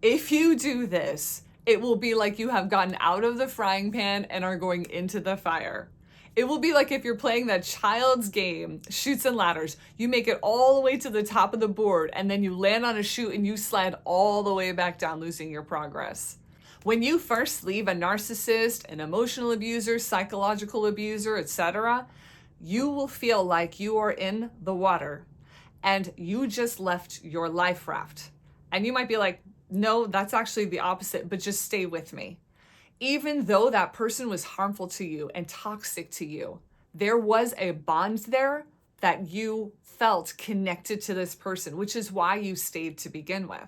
If you do this, it will be like you have gotten out of the frying pan and are going into the fire. It will be like if you're playing that child's game, Chutes and Ladders. You make it all the way to the top of the board and then you land on a chute and you slide all the way back down, losing your progress. When you first leave a narcissist, an emotional abuser, psychological abuser, etc., you will feel like you are in the water and you just left your life raft. And you might be like, no, that's actually the opposite, but just stay with me. Even though that person was harmful to you and toxic to you, there was a bond there that you felt connected to this person, which is why you stayed to begin with.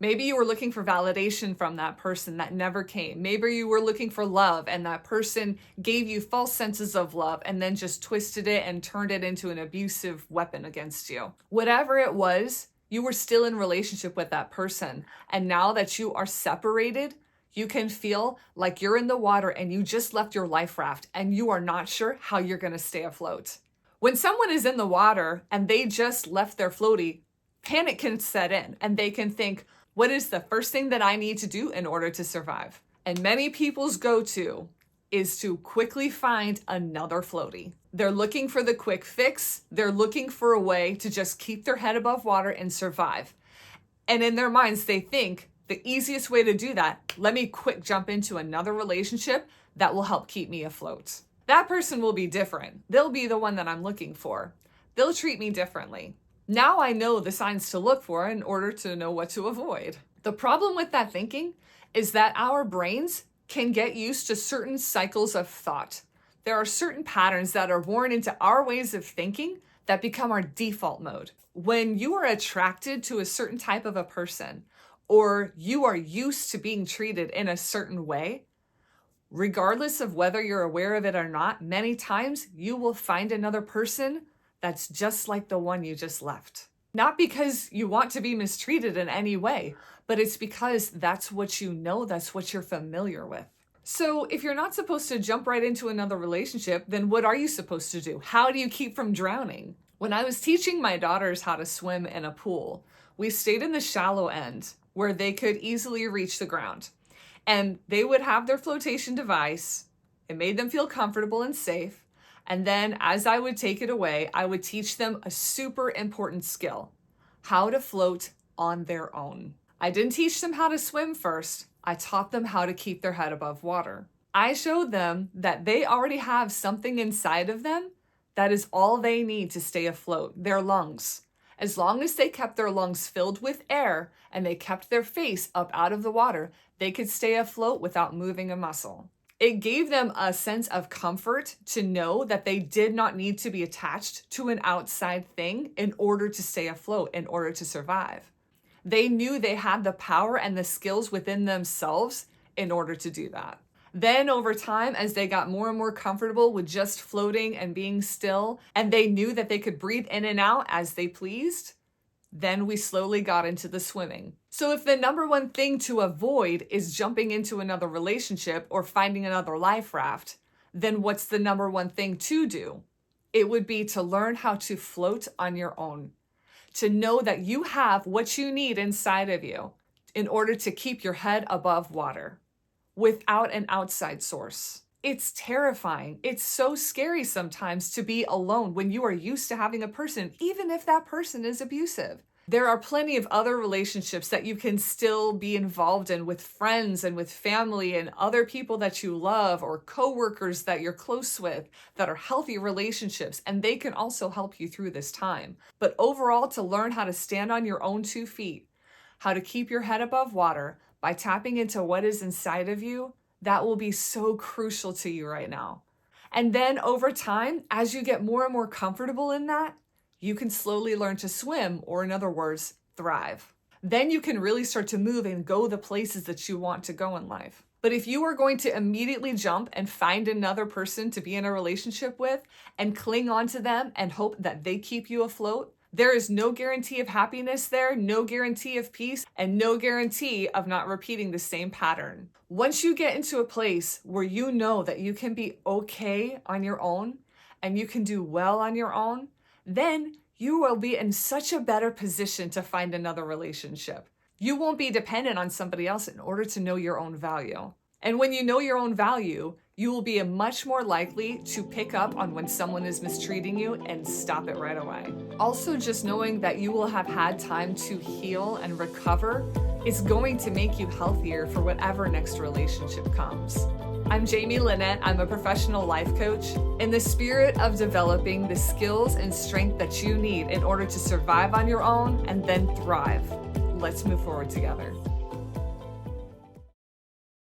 Maybe you were looking for validation from that person that never came. Maybe you were looking for love and that person gave you false senses of love and then just twisted it and turned it into an abusive weapon against you. Whatever it was, you were still in relationship with that person. And now that you are separated, you can feel like you're in the water and you just left your life raft and you are not sure how you're going to stay afloat. When someone is in the water and they just left their floaty, panic can set in and they can think, what is the first thing that I need to do in order to survive? And many people's go-to is to quickly find another floaty. They're looking for the quick fix. They're looking for a way to just keep their head above water and survive. And in their minds, they think the easiest way to do that, let me quick jump into another relationship that will help keep me afloat. That person will be different. They'll be the one that I'm looking for. They'll treat me differently. Now I know the signs to look for in order to know what to avoid. The problem with that thinking is that our brains can get used to certain cycles of thought. There are certain patterns that are worn into our ways of thinking that become our default mode. When you are attracted to a certain type of a person, or you are used to being treated in a certain way, regardless of whether you're aware of it or not, many times you will find another person that's just like the one you just left. Not because you want to be mistreated in any way, but it's because that's what you know, that's what you're familiar with. So if you're not supposed to jump right into another relationship, then what are you supposed to do? How do you keep from drowning? When I was teaching my daughters how to swim in a pool, we stayed in the shallow end where they could easily reach the ground. And they would have their flotation device. It made them feel comfortable and safe. And then as I would take it away, I would teach them a super important skill, how to float on their own. I didn't teach them how to swim first. I taught them how to keep their head above water. I showed them that they already have something inside of them that is all they need to stay afloat, their lungs. As long as they kept their lungs filled with air and they kept their face up out of the water, they could stay afloat without moving a muscle. It gave them a sense of comfort to know that they did not need to be attached to an outside thing in order to stay afloat, in order to survive. They knew they had the power and the skills within themselves in order to do that. Then over time, as they got more and more comfortable with just floating and being still, and they knew that they could breathe in and out as they pleased, then we slowly got into the swimming. So if the number one thing to avoid is jumping into another relationship or finding another life raft, then what's the number one thing to do? It would be to learn how to float on your own, to know that you have what you need inside of you in order to keep your head above water without an outside source. It's terrifying. It's so scary sometimes to be alone when you are used to having a person, even if that person is abusive. There are plenty of other relationships that you can still be involved in with friends and with family and other people that you love or coworkers that you're close with that are healthy relationships, and they can also help you through this time. But overall, to learn how to stand on your own 2 feet, how to keep your head above water by tapping into what is inside of you, that will be so crucial to you right now. And then over time, as you get more and more comfortable in that, you can slowly learn to swim, or in other words, thrive. Then you can really start to move and go the places that you want to go in life. But if you are going to immediately jump and find another person to be in a relationship with and cling on to them and hope that they keep you afloat, there is no guarantee of happiness there, no guarantee of peace, and no guarantee of not repeating the same pattern. Once you get into a place where you know that you can be okay on your own and you can do well on your own, then you will be in such a better position to find another relationship. You won't be dependent on somebody else in order to know your own value. And when you know your own value, you will be much more likely to pick up on when someone is mistreating you and stop it right away. Also, just knowing that you will have had time to heal and recover is going to make you healthier for whatever next relationship comes. I'm Jamie Lynette. I'm a professional life coach. In the spirit of developing the skills and strength that you need in order to survive on your own and then thrive, let's move forward together.